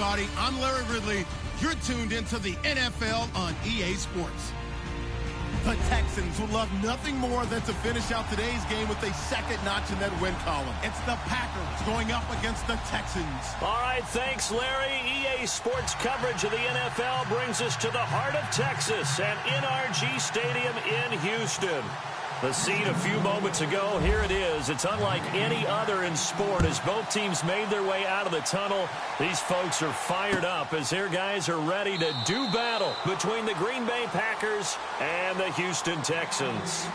everybody. I'm Larry Ridley. You're tuned into the NFL on EA Sports. The Texans would love nothing more than to finish out today's game with a second notch in that win column. It's the Packers going up against the Texans. All right, thanks, Larry. EA Sports coverage of the NFL brings us to the heart of Texas at NRG Stadium in Houston. The scene a few moments ago, here it is. It's unlike any other in sport as both teams made their way out of the tunnel. These folks are fired up as their guys are ready to do battle between the Green Bay Packers and the Houston Texans.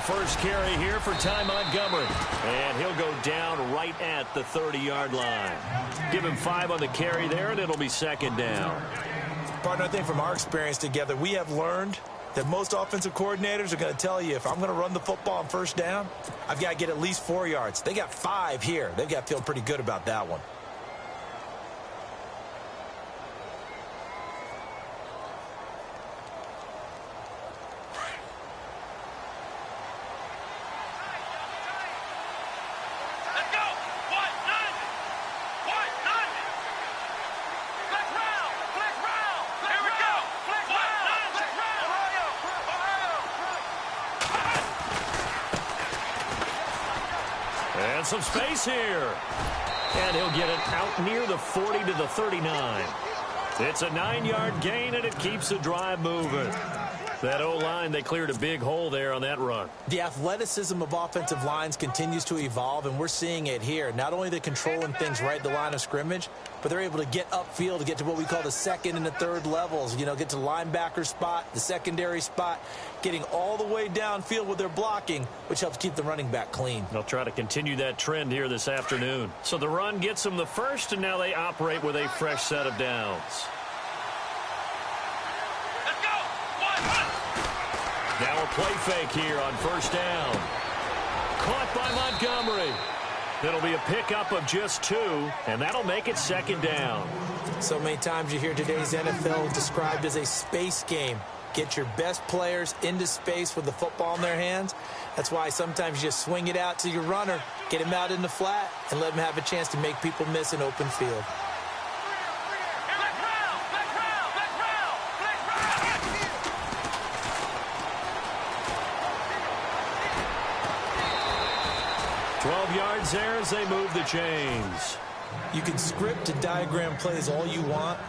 First carry here for Ty Montgomery. And he'll go down right at the 30-yard line. Give him 5 on the carry there, and it'll be second down. Partner, I think from our experience together, we have learned that most offensive coordinators are going to tell you, if I'm going to run the football on first down, I've got to get at least 4 yards. They got 5 here. They've got to feel pretty good about that one. And some space here. And he'll get it out near the 40 to the 39. It's a 9-yard gain, and it keeps the drive moving. That O-line, they cleared a big hole there on that run. The athleticism of offensive lines continues to evolve, and we're seeing it here. Not only are they controlling things right at the line of scrimmage, but they're able to get upfield to get to what we call the second and the third levels. You know, get to the linebacker spot, the secondary spot, getting all the way downfield with their blocking, which helps keep the running back clean. They'll try to continue that trend here this afternoon. So the run gets them the first, and now they operate with a fresh set of downs. Now a play fake here on first down. Caught by Montgomery. It'll be a pickup of just 2, and that'll make it second down. So many times you hear today's NFL described as a space game. Get your best players into space with the football in their hands. That's why sometimes you just swing it out to your runner, get him out in the flat, and let him have a chance to make people miss an open field. Yards there as they move the chains. You can script and diagram plays all you want,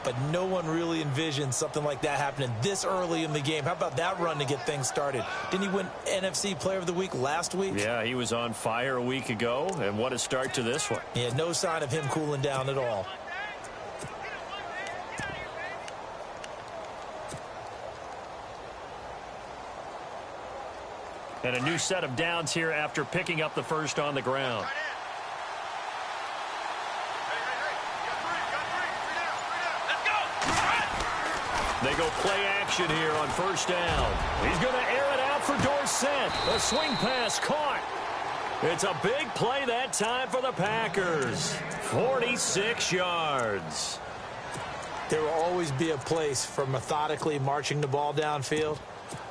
but no one really envisions something like that happening this early in the game. How about that run to get things started? Didn't he win NFC Player of the Week last week? Yeah, he was on fire a week ago, and what a start to this one. Yeah, no sign of him cooling down at all. And a new set of downs here after picking up the first on the ground. They go play action here on first down. He's going to air it out for Dorsett. A swing pass caught. It's a big play that time for the Packers. 46 yards. There will always be a place for methodically marching the ball downfield.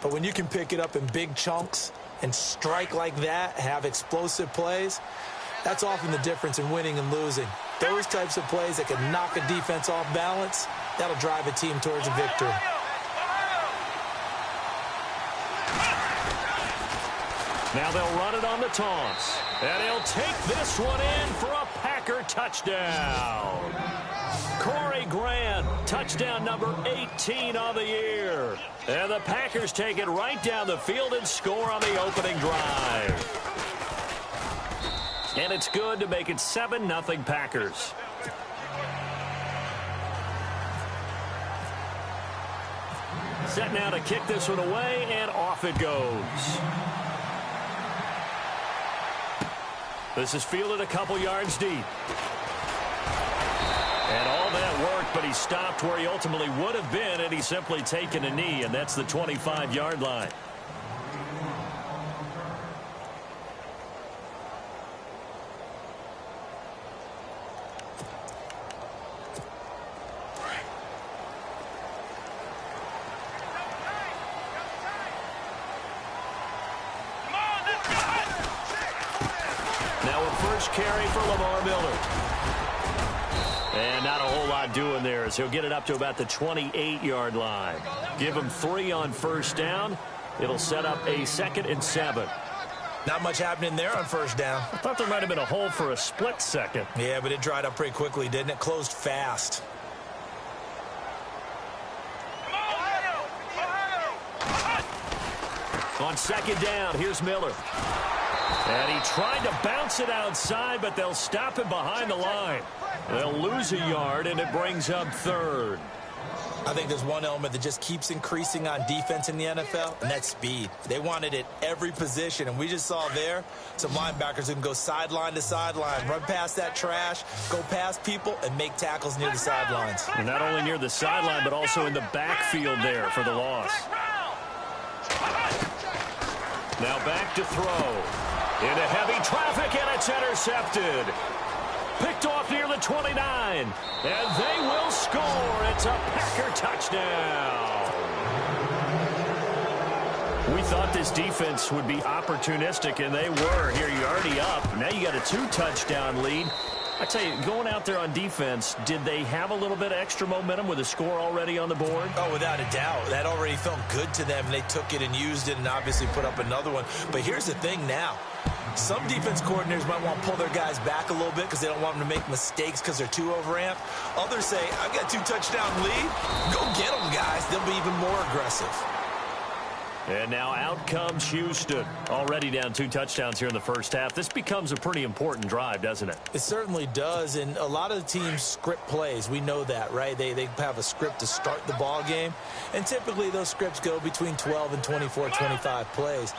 But when you can pick it up in big chunks and strike like that, have explosive plays, that's often the difference in winning and losing. Those types of plays that can knock a defense off balance, that'll drive a team towards a victory. Now they'll run it on the toss. And he'll take this one in for a Packer touchdown. Corey Grant, touchdown number 18 on the year. And the Packers take it right down the field and score on the opening drive. And it's good to make it 7-0 Packers. Set now to kick this one away, and off it goes. This is fielded a couple yards deep. And all that work but he stopped where he ultimately would have been, and he's simply taken a knee, and that's the 25-yard line. Carry for Lamar Miller. And not a whole lot doing there as he'll get it up to about the 28-yard line. Give him 3 on first down. It'll set up a 2nd and 7. Not much happening there on first down. I thought there might have been a hole for a split second. Yeah, but it dried up pretty quickly, didn't it? Closed fast. On 2nd down, here's Miller. And he tried to bounce it outside, but they'll stop him behind the line. They'll lose a yard, and it brings up 3rd. I think there's one element that just keeps increasing on defense in the NFL, and that's speed. They want it at every position, and we just saw there some linebackers who can go sideline to sideline, run past that trash, go past people, and make tackles near the sidelines. And not only near the sideline, but also in the backfield there for the loss. Now back to throw. Into heavy traffic, and it's intercepted. Picked off near the 29. And they will score. It's a Packer touchdown. We thought this defense would be opportunistic, and they were. Here you're already up. Now you got a 2-touchdown lead. I tell you, going out there on defense, did they have a little bit of extra momentum with a score already on the board? Oh, without a doubt. That already felt good to them. They took it and used it and obviously put up another one. But here's the thing now. Some defense coordinators might want to pull their guys back a little bit because they don't want them to make mistakes because they're too overamped. Others say, I've got a 2-touchdown lead. Go get them, guys. They'll be even more aggressive. And now out comes Houston. Already down 2 touchdowns here in the first half. This becomes a pretty important drive, doesn't it? It certainly does, and a lot of the teams script plays. We know that, right? They have a script to start the ball game, and typically those scripts go between 12 and 24, 25 plays.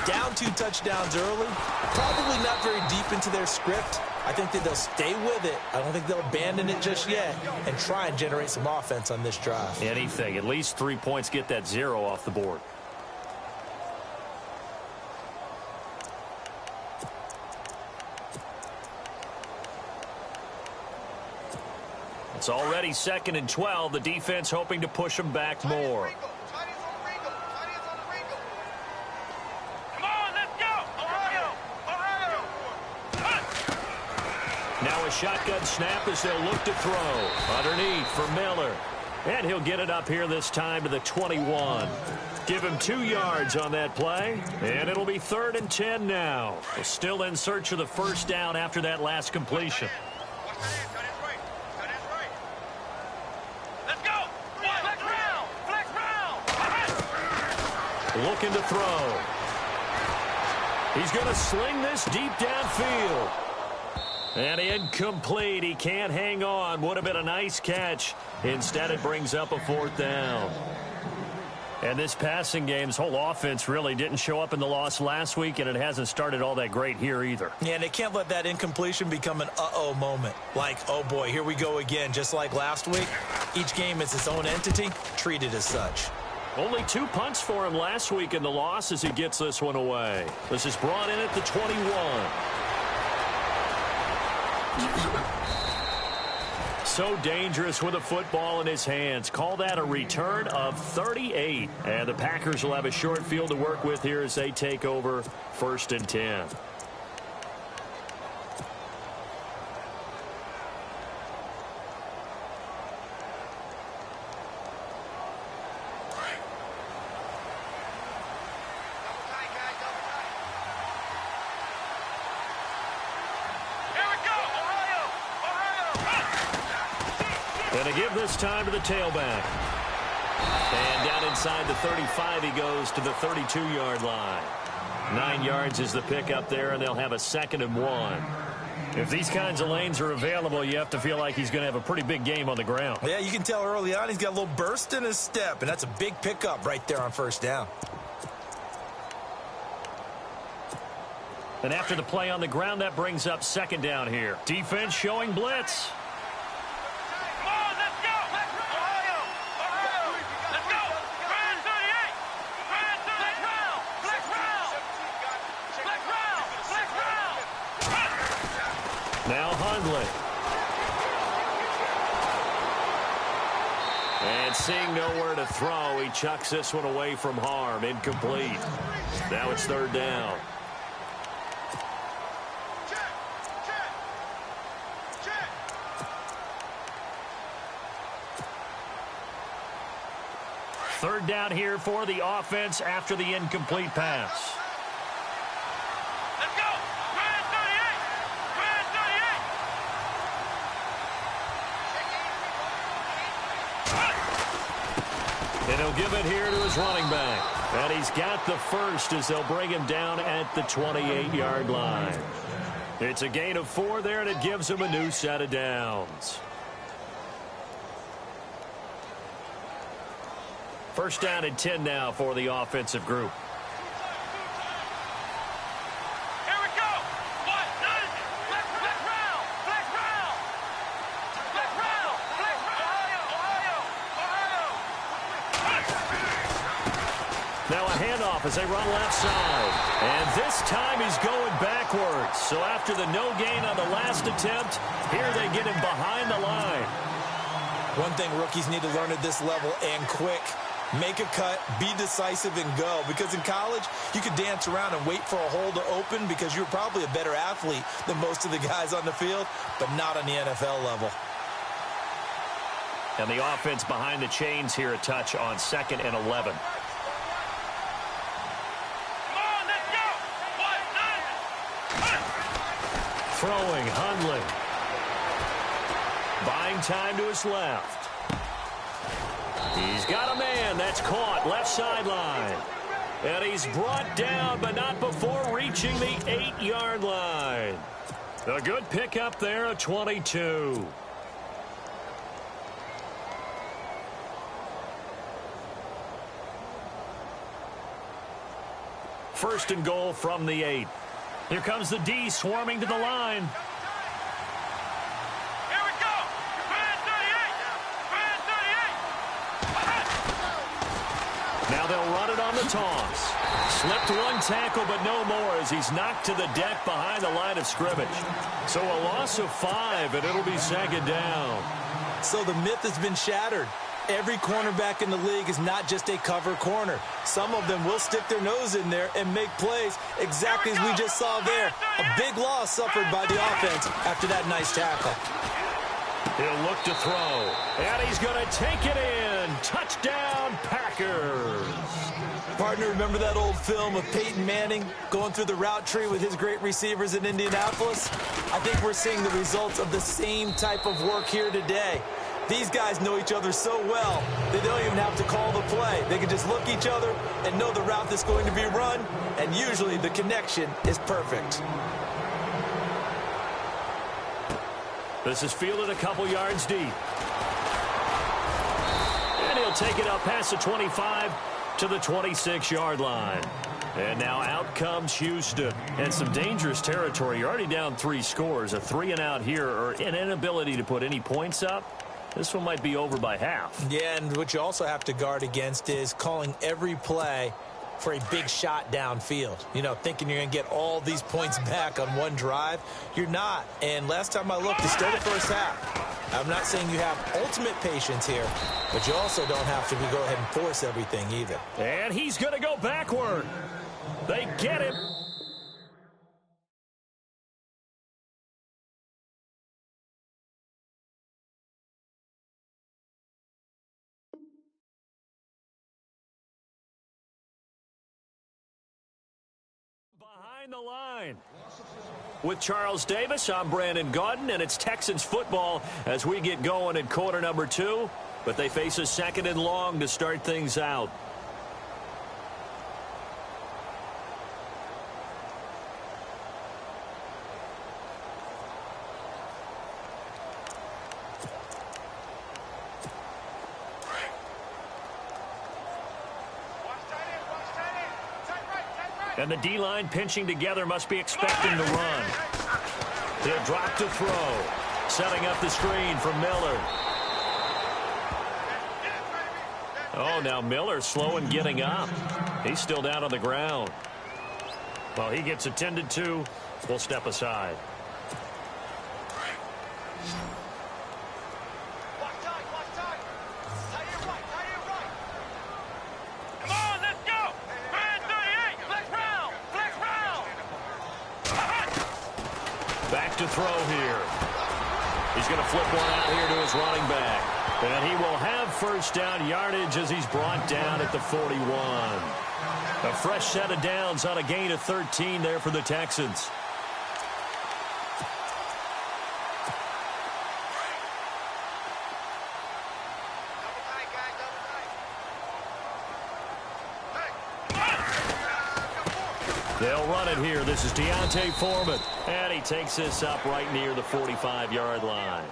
Down 2 touchdowns early, probably not very deep into their script. I think that they'll stay with it. I don't think they'll abandon it just yet and try and generate some offense on this drive. Anything. At least 3 points, get that 0 off the board. It's already 2nd and 12. The defense hoping to push them back more. Now a shotgun snap as they'll look to throw. Underneath for Miller. And he'll get it up here this time to the 21. Give him 2 yards on that play. And it'll be 3rd and 10 now. We're still in search of the first down after that last completion. Looking to throw. He's going to sling this deep downfield. And incomplete. He can't hang on. Would have been a nice catch. Instead, it brings up a 4th down. And this passing game's whole offense really didn't show up in the loss last week, and it hasn't started all that great here either. Yeah, and they can't let that incompletion become an uh-oh moment. Like, oh boy, here we go again, just like last week. Each game is its own entity, treated as such. Only 2 punts for him last week in the loss as he gets this one away. This is brought in at the 21. So dangerous with a football in his hands. Call that a return of 38. And the Packers will have a short field to work with here as they take over 1st and 10. And a give this time to the tailback. And down inside the 35 he goes to the 32-yard line. 9 yards is the pickup there, and they'll have a 2nd and 1. If these kinds of lanes are available, you have to feel like he's going to have a pretty big game on the ground. Yeah, you can tell early on he's got a little burst in his step, and that's a big pickup right there on first down. And after the play on the ground, that brings up 2nd down here. Defense showing blitz. Now Hundley. And seeing nowhere to throw, he chucks this one away from harm. Incomplete. Now it's third down. Third down here for the offense after the incomplete pass. Let's go! Red 38! Red 38! And he'll give it here to his running back. And he's got the first as they'll bring him down at the 28-yard line. It's a gain of 4 there, and it gives him a new set of downs. First down and 10 now for the offensive group. Here we go! What? Flex round! Flex round! Flex round! Flex round! Ohio! Now a handoff as they run left side. And this time he's going backwards. So after the no gain on the last attempt, here they get him behind the line. One thing rookies need to learn at this level, and quick. Make a cut, be decisive, and go. Because in college, you could dance around and wait for a hole to open because you're probably a better athlete than most of the guys on the field, but not on the NFL level. And the offense behind the chains here, a touch on 2nd and 11. Throwing, Hundley. Buying time to his left. He's got a man that's caught left sideline. And he's brought down, but not before reaching the 8-yard line. A good pickup there, a 22. First and goal from the 8. Here comes the D swarming to the line. Here we go! Red 38! Red 38! Now they'll run it on the toss. Slipped one tackle, but no more as he's knocked to the deck behind the line of scrimmage. So a loss of 5, and it'll be 2nd down. So the myth has been shattered. Every cornerback in the league is not just a cover corner. Some of them will stick their nose in there and make plays exactly as we just saw there. A big loss suffered by the offense after that nice tackle. He'll look to throw, and he's going to take it in. Touchdown, Packers. Partner, remember that old film of Peyton Manning going through the route tree with his great receivers in Indianapolis? I think we're seeing the results of the same type of work here today. These guys know each other so well, they don't even have to call the play. They can just look each other and know the route that's going to be run, and usually the connection is perfect. This is fielded a couple yards deep. And he'll take it up past the 25 to the 26-yard line. And now out comes Houston. And some dangerous territory. You're already down 3 scores. A 3-and-out here, or an inability to put any points up. This one might be over by half. Yeah, and what you also have to guard against is calling every play for a big shot downfield. You know, thinking you're going to get all these points back on one drive. You're not. And last time I looked, it's still the first half. I'm not saying you have ultimate patience here, but you also don't have to go ahead and force everything either. And he's going to go backward. They get him. Behind the line. With Charles Davis, I'm Brandon Gaudin, and it's Texans football as we get going in quarter number 2. But they face a 2nd and long to start things out. And the D-line pinching together must be expecting to run. He'll drop to throw. Setting up the screen for Miller. Oh, now Miller slow in getting up. He's still down on the ground. Well, he gets attended to. We'll step aside. here. He's going to flip one out here to his running back. And he will have first down yardage as he's brought down at the 41. A fresh set of downs on a gain of 13 there for the Texans. They'll run it here. This is D'Onta Foreman. And he takes this up right near the 45-yard line.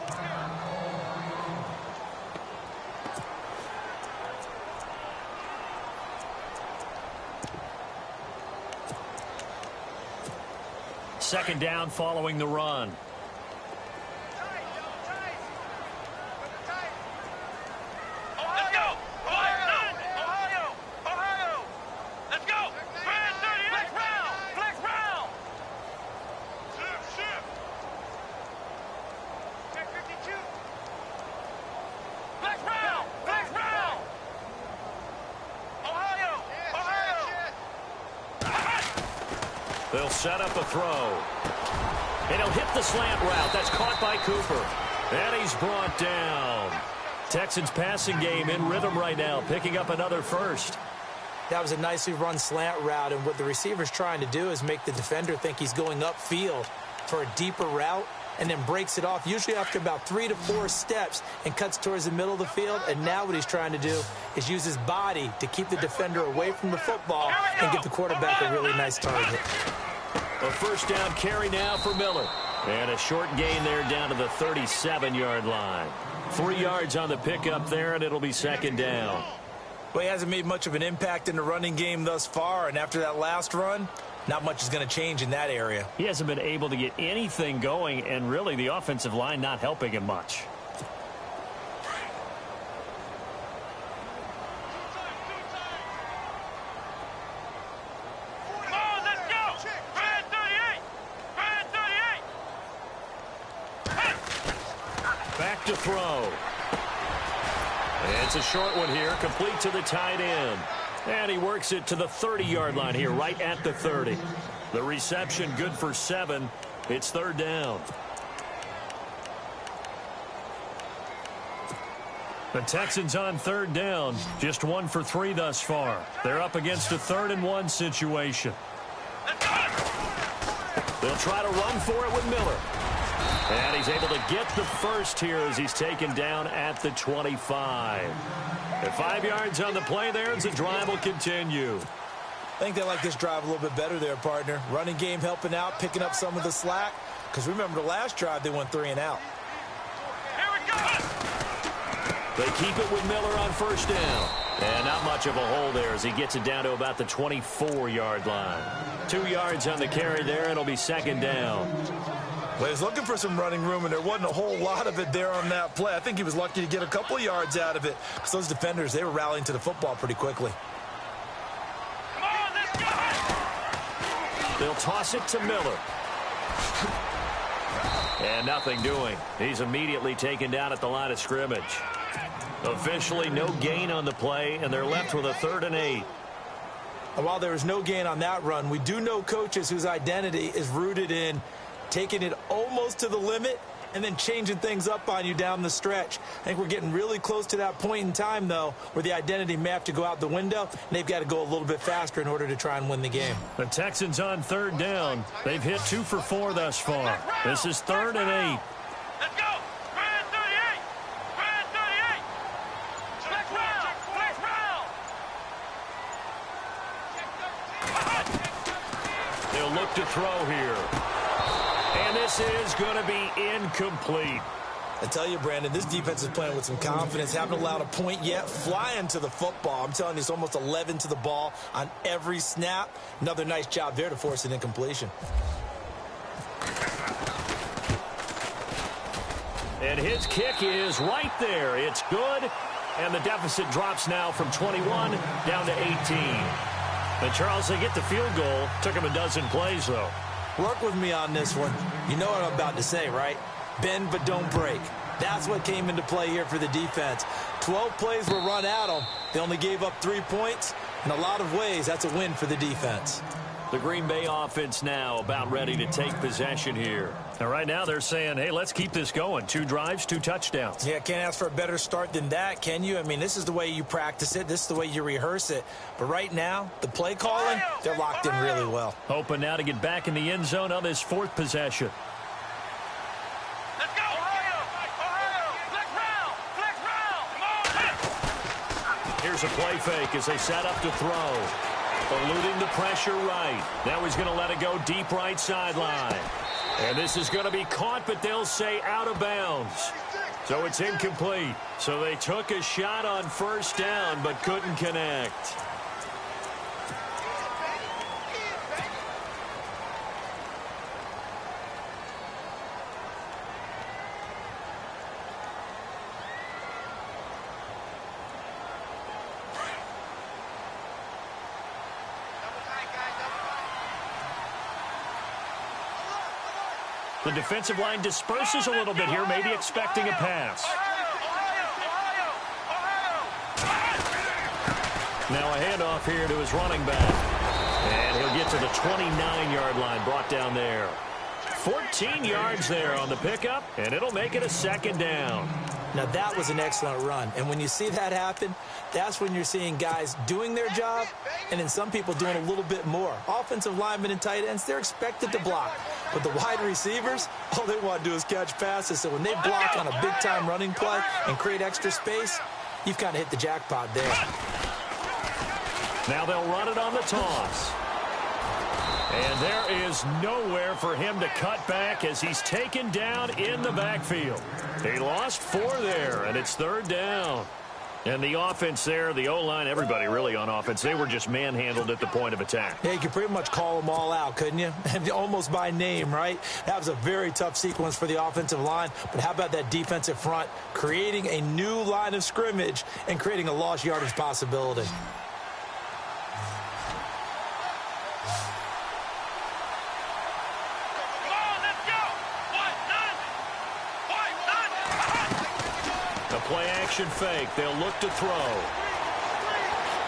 Second down following the run. They'll set up a throw. And he'll hit the slant route. That's caught by Cooper. And he's brought down. Texans passing game in rhythm right now, picking up another first. That was a nicely run slant route, and what the receiver's trying to do is make the defender think he's going upfield for a deeper route, and then breaks it off, usually after about 3 to 4 steps, and cuts towards the middle of the field. And now what he's trying to do is use his body to keep the defender away from the football and give the quarterback a really nice target. A first down carry now for Miller. And a short gain there down to the 37-yard line. 3 yards on the pickup there, and it'll be second down. Well, he hasn't made much of an impact in the running game thus far, and after that last run, not much is going to change in that area. He hasn't been able to get anything going, and really the offensive line not helping him much. Back to throw. It's a short one here, complete to the tight end. And he works it to the 30-yard line here, right at the 30. The reception good for 7. It's third down. The Texans on third down, just 1 for 3 thus far. They're up against a 3rd and 1 situation. They'll try to run for it with Miller. And he's able to get the first here as he's taken down at the 25. At 5 yards on the play there as the drive will continue. I think they like this drive a little bit better there, partner. Running game helping out, picking up some of the slack. Because remember the last drive, they went 3 and out. Here we go. They keep it with Miller on first down. And not much of a hole there as he gets it down to about the 24-yard line. 2 yards on the carry there. It'll be second down. Well, he was looking for some running room, and there wasn't a whole lot of it there on that play. I think he was lucky to get a couple of yards out of it because those defenders, they were rallying to the football pretty quickly. Come on, let's go. They'll toss it to Miller. And nothing doing. He's immediately taken down at the line of scrimmage. Officially no gain on the play, and they're left with a 3rd and 8. And while there was no gain on that run, we do know coaches whose identity is rooted in taking it almost to the limit and then changing things up on you down the stretch. I think we're getting really close to that point in time, though, where the identity may have to go out the window, and they've got to go a little bit faster in order to try and win the game. The Texans on third down. They've hit 2 for 4 thus far. This is 3rd and 8. Let's go. Red 38. Red 38. Flex round. Flex round. They'll look to throw here. And this is going to be incomplete. I tell you, Brandon, this defense is playing with some confidence. Haven't allowed a point yet. Flying to the football. I'm telling you, it's almost 11 to the ball on every snap. Another nice job there to force an incompletion. And his kick is right there. It's good. And the deficit drops now from 21 down to 18. And Charles, they get the field goal. Took him a dozen plays, though. Work with me on this one. You know what I'm about to say, right? Bend but don't break. That's what came into play here for the defense. 12 plays were run at them. They only gave up 3 points. In a lot of ways, that's a win for the defense. The Green Bay offense now about ready to take possession here. And right now they're saying, hey, let's keep this going. 2 drives, 2 touchdowns. Yeah, can't ask for a better start than that, can you? I mean, this is the way you practice it. This is the way you rehearse it. But right now, the play calling, they're locked in really well. Hoping now to get back in the end zone on this 4th possession. Let's go! Ohio! Flex round! Come on! Here's a play fake as they set up to throw. Eluding the pressure right. Now he's going to let it go deep right sideline. And this is going to be caught, but they'll say out of bounds. So it's incomplete. So they took a shot on first down, but couldn't connect. The defensive line disperses a little bit here, maybe expecting a pass. Now a handoff here to his running back. And he'll get to the 29-yard line, brought down there. 14 yards there on the pickup, and it'll make it a 2nd down. Now, that was an excellent run. And when you see that happen, that's when you're seeing guys doing their job and then some people doing a little bit more. Offensive linemen and tight ends, they're expected to block. But the wide receivers, all they want to do is catch passes. So when they block on a big-time running play and create extra space, you've kind of hit the jackpot there. Now they'll run it on the toss. And there is nowhere for him to cut back as he's taken down in the backfield. He lost 4 there, and it's 3rd down. And the offense there, the O-line, everybody really on offense, they were just manhandled at the point of attack. Yeah, you could pretty much call them all out, couldn't you? Almost by name, right? That was a very tough sequence for the offensive line. But how about that defensive front creating a new line of scrimmage and creating a lost yardage possibility? Play action fake. They'll look to throw.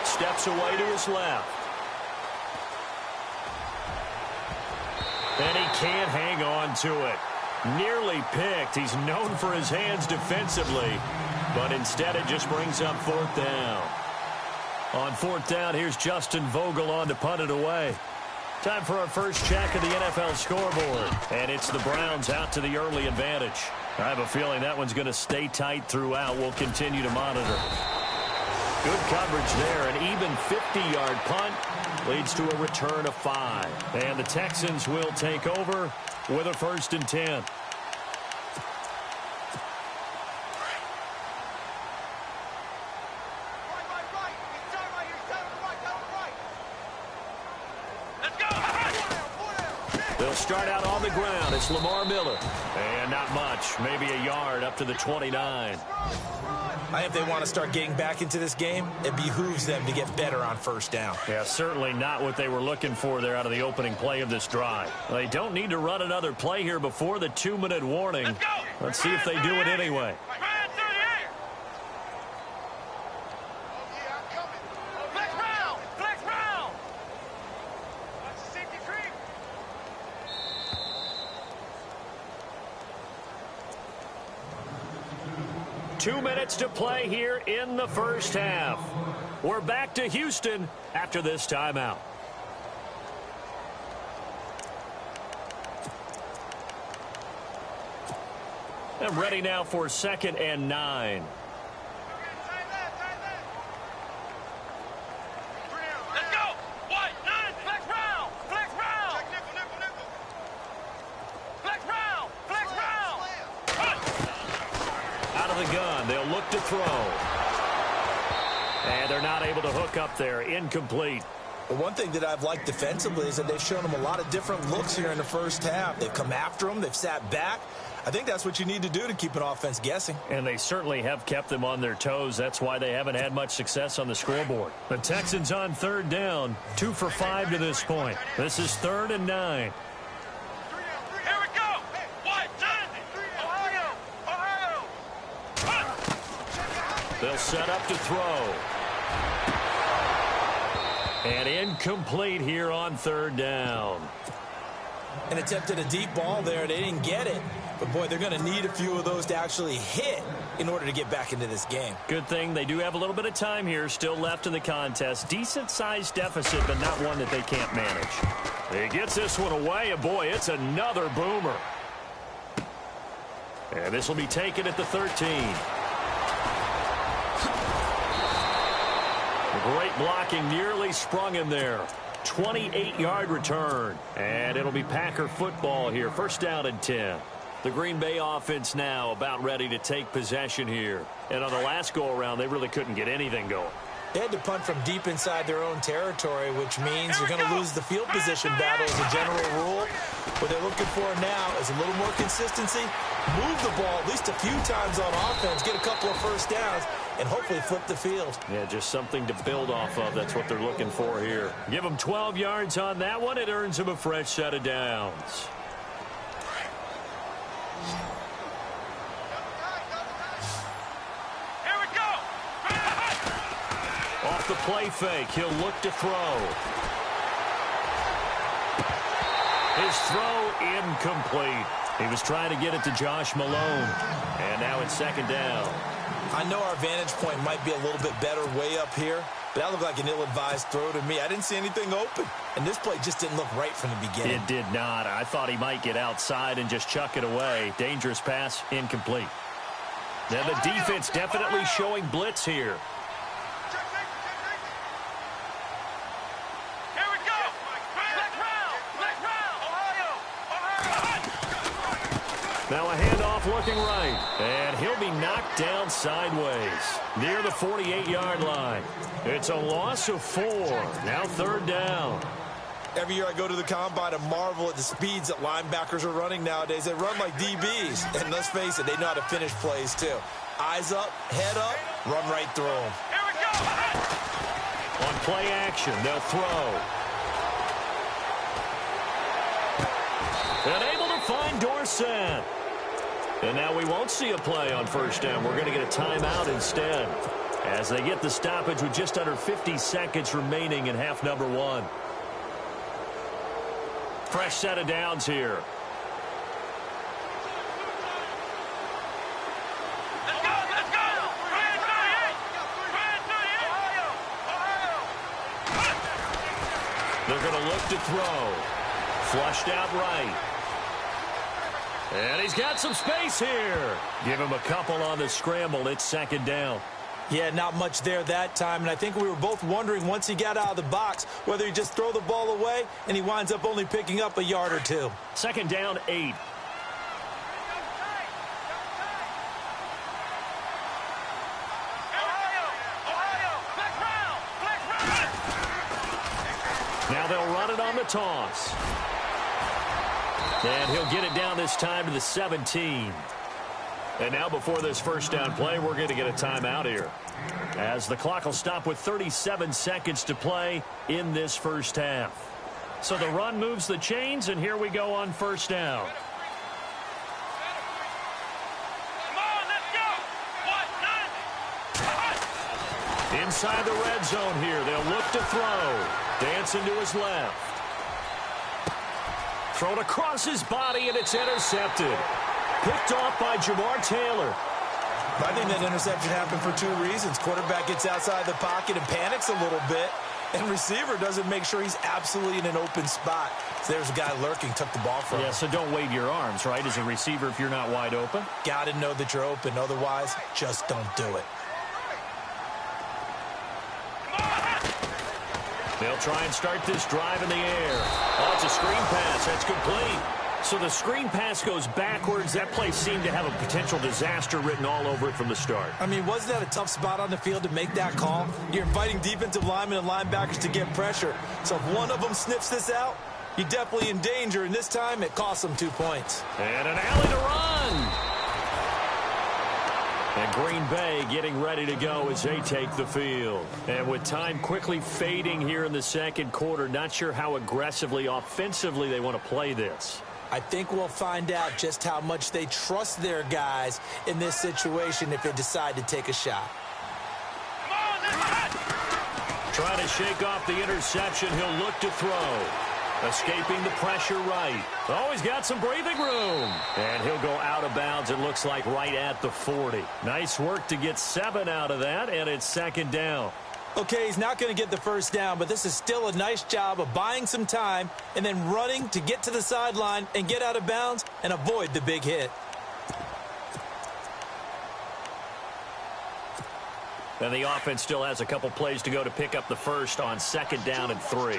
Steps away to his left. And he can't hang on to it. Nearly picked. He's known for his hands defensively. But instead it just brings up 4th down. On 4th down, here's Justin Vogel on to punt it away. Time for our first check of the NFL scoreboard. And it's the Browns out to the early advantage. I have a feeling that one's going to stay tight throughout. We'll continue to monitor. Good coverage there. An even 50-yard punt leads to a return of 5. And the Texans will take over with a 1st and 10. They'll start out on the ground. It's Lamar Miller. And not much. Maybe a yard up to the 29. I think they want to start getting back into this game. It behooves them to get better on first down. Yeah, certainly not what they were looking for there out of the opening play of this drive. They don't need to run another play here before the 2-minute warning. Let's see if they do it anyway. Flex round! 2 minutes to play here in the first half. We're back to Houston after this timeout. And ready now for 2nd and 9. Let's go! White, 9, flex round! Flex round! Flex round! Flex round! Out of the gun, they'll look to throw. And they're not able to hook up there. Incomplete. But one thing that I've liked defensively is that they've shown them a lot of different looks here in the first half. They've come after them. They've sat back. I think that's what you need to do to keep an offense guessing. And they certainly have kept them on their toes. That's why they haven't had much success on the scoreboard. The Texans on 3rd down. 2 for 5 to this point. This is 3rd and 9. Here we go! White, 9, Ohio! They'll set up to throw. And incomplete here on third down. And attempted a deep ball there. They didn't get it. But, boy, they're going to need a few of those to actually hit in order to get back into this game. Good thing they do have a little bit of time here still left in the contest. Decent-sized deficit, but not one that they can't manage. He gets this one away, and, boy, it's another boomer. And this will be taken at the 13. Great blocking, nearly sprung him there. 28-yard return. And it'll be Packer football here. First down and 10. The Green Bay offense now about ready to take possession here. And on the last go-around, they really couldn't get anything going. They had to punt from deep inside their own territory, which means you're going to lose the field position battle as a general rule. What they're looking for now is a little more consistency, move the ball at least a few times on offense, get a couple of first downs, and hopefully flip the field. Yeah, just something to build off of. That's what they're looking for here. Give them 12 yards on that one. It earns them a fresh set of downs. Here we go. Off the play fake, he'll look to throw. His throw incomplete. He was trying to get it to Josh Malone. And now it's second down. I know our vantage point might be a little bit better way up here, but that looked like an ill-advised throw to me. I didn't see anything open, and this play just didn't look right from the beginning. It did not. I thought he might get outside and just chuck it away. Dangerous pass, incomplete. Now the defense definitely showing blitz here. Here we go. Black round. Ohio. Now a handoff looking right. And he'll be knocked down sideways near the 48-yard line. It's a loss of 4. Now third down. Every year I go to the combine and marvel at the speeds that linebackers are running nowadays. They run like DBs. And let's face it, they know how to finish plays too. Eyes up, head up, run right through them. Here we go. On play action, they'll throw. And able to find Dorsett. And now we won't see a play on first down. We're going to get a timeout instead as they get the stoppage with just under 50 seconds remaining in half number 1. Fresh set of downs here. Let's go. 338. They're going to look to throw. Flushed out right. And he's got some space here. Give him a couple on the scramble. It's second down. Yeah, not much there that time, and I think we were both wondering once he got out of the box whether he just throw the ball away, and he winds up only picking up a yard or 2. Second down, 8. Ohio. Black round. Now they'll run it on the toss. And he'll get it down this time to the 17. And now before this first down play, we're going to get a timeout here, as the clock will stop with 37 seconds to play in this first half. So the run moves the chains, and here we go on first down. Come on, let's go. 1-9. Inside the red zone here, they'll look to throw. Dancing to his left. Thrown across his body, and it's intercepted. Picked off by Jamar Taylor. I think that interception happened for 2 reasons. Quarterback gets outside the pocket and panics a little bit, and receiver doesn't make sure he's absolutely in an open spot. So there's a guy lurking, took the ball from him. Yeah, so don't wave your arms, right, as a receiver if you're not wide open. Got to know that you're open. Otherwise, just don't do it. They'll try and start this drive in the air. Oh, it's a screen pass. That's complete. So the screen pass goes backwards. That play seemed to have a potential disaster written all over it from the start. I mean, wasn't that a tough spot on the field to make that call? You're inviting defensive linemen and linebackers to get pressure. So if one of them sniffs this out, you're definitely in danger. And this time, it cost them 2 points. And an alley to run. And Green Bay getting ready to go as they take the field. And with time quickly fading here in the second quarter, not sure how aggressively, offensively they want to play this. I think we'll find out just how much they trust their guys in this situation if they decide to take a shot. Come on, let's go. Trying to shake off the interception. He'll look to throw. Escaping the pressure right. Oh, he's got some breathing room. And he'll go out of bounds, it looks like, right at the 40. Nice work to get 7 out of that, and it's second down. Okay, he's not going to get the first down, but this is still a nice job of buying some time and then running to get to the sideline and get out of bounds and avoid the big hit. And the offense still has a couple plays to go to pick up the first on second down and 3.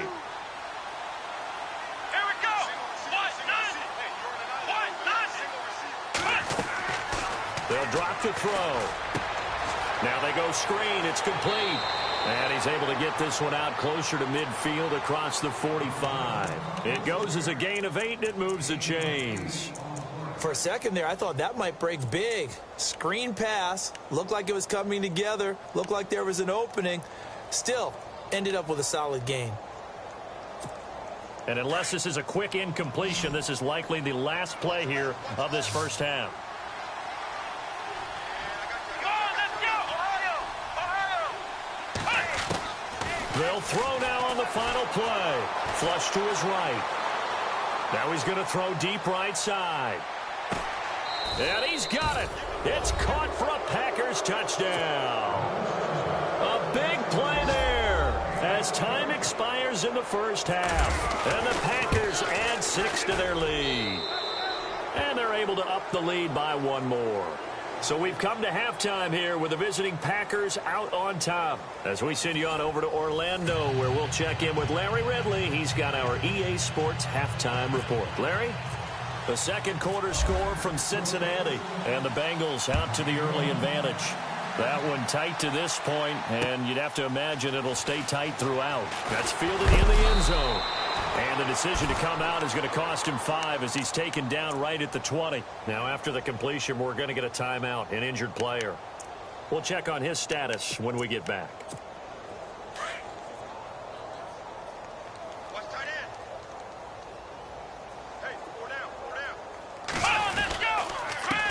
They'll drop to throw. Now they go screen. It's complete. And he's able to get this one out closer to midfield across the 45. It goes as a gain of 8, and it moves the chains. For a second there, I thought that might break big. Screen pass. Looked like it was coming together. Looked like there was an opening. Still, ended up with a solid gain. And unless this is a quick incompletion, this is likely the last play here of this first half. They'll throw now on the final play. Flush to his right. Now he's going to throw deep right side. And he's got it. It's caught for a Packers touchdown. A big play there as time expires in the first half. And the Packers add 6 to their lead. And they're able to up the lead by 1 more. So we've come to halftime here with the visiting Packers out on top. As we send you on over to Orlando, where we'll check in with Larry Ridley. He's got our EA Sports halftime report. Larry? The second quarter score from Cincinnati. And the Bengals out to the early advantage. That one tight to this point, and you'd have to imagine it'll stay tight throughout. That's fielded in the end zone. And the decision to come out is going to cost him 5 as he's taken down right at the 20. Now, after the completion, we're going to get a timeout, an injured player. We'll check on his status when we get back.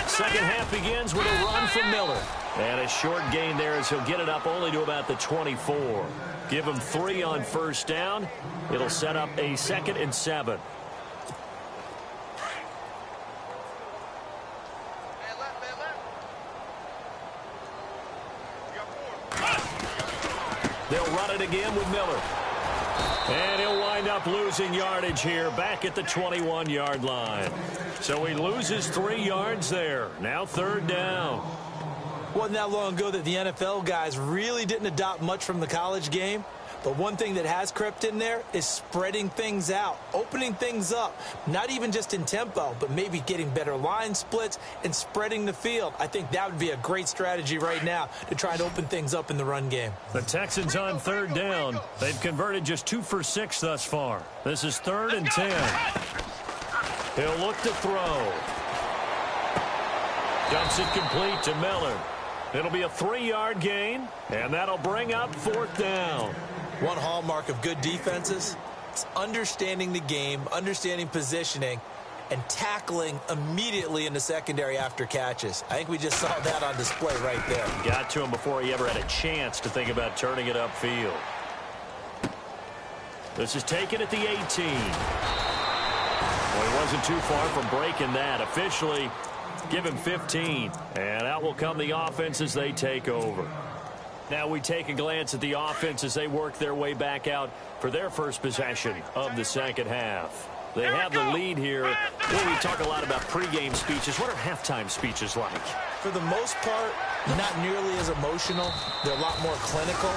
Second half begins with a run from Miller. And a short gain there as he'll get it up only to about the 24. Give him 3 on first down. It'll set up a 2nd and 7. They'll run it again with Miller. And he'll wind up losing yardage here back at the 21-yard line. So he loses 3 yards there. Now 3rd down. Wasn't that long ago that the NFL guys really didn't adopt much from the college game. But one thing that has crept in there is spreading things out, opening things up, not even just in tempo, but maybe getting better line splits and spreading the field. I think that would be a great strategy right now to try and open things up in the run game. The Texans on 3rd down. They've converted just 2 for 6 thus far. This is 3rd and 10. He'll look to throw. Dumps it complete to Miller. It'll be a 3-yard gain, and that'll bring up 4th down. One hallmark of good defenses is understanding the game, understanding positioning, and tackling immediately in the secondary after catches. I think we just saw that on display right there. Got to him before he ever had a chance to think about turning it upfield. This is taken at the 18. Well, he wasn't too far from breaking that. Officially, give him 15. And out will come the offense as they take over. Now we take a glance at the offense as they work their way back out for their first possession of the second half. They have the lead here. Well, we talk a lot about pregame speeches. What are halftime speeches like? For the most part, not nearly as emotional. They're a lot more clinical.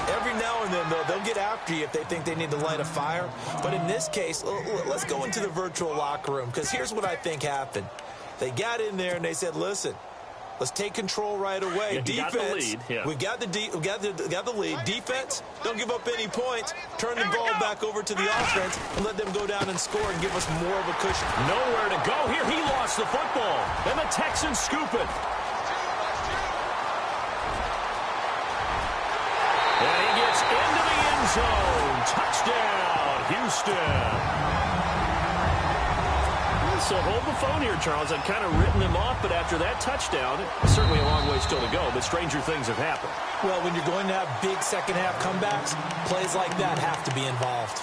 Every now and then, though, they'll get after you if they think they need to light a fire. But in this case, let's go into the virtual locker room, because here's what I think happened. They got in there and they said, listen, let's take control right away. Yeah, defense, we got the lead. Defense, don't give up any points. Turn the ball back over to the offense and let them go down and score and give us more of a cushion. Nowhere to go here. He lost the football, and the Texans scoop it. And he gets into the end zone. Touchdown, Houston. So hold the phone here, Charles. I'd kind of written them off, but after that touchdown, certainly a long way still to go, but stranger things have happened. Well, when you're going to have big second-half comebacks, plays like that have to be involved.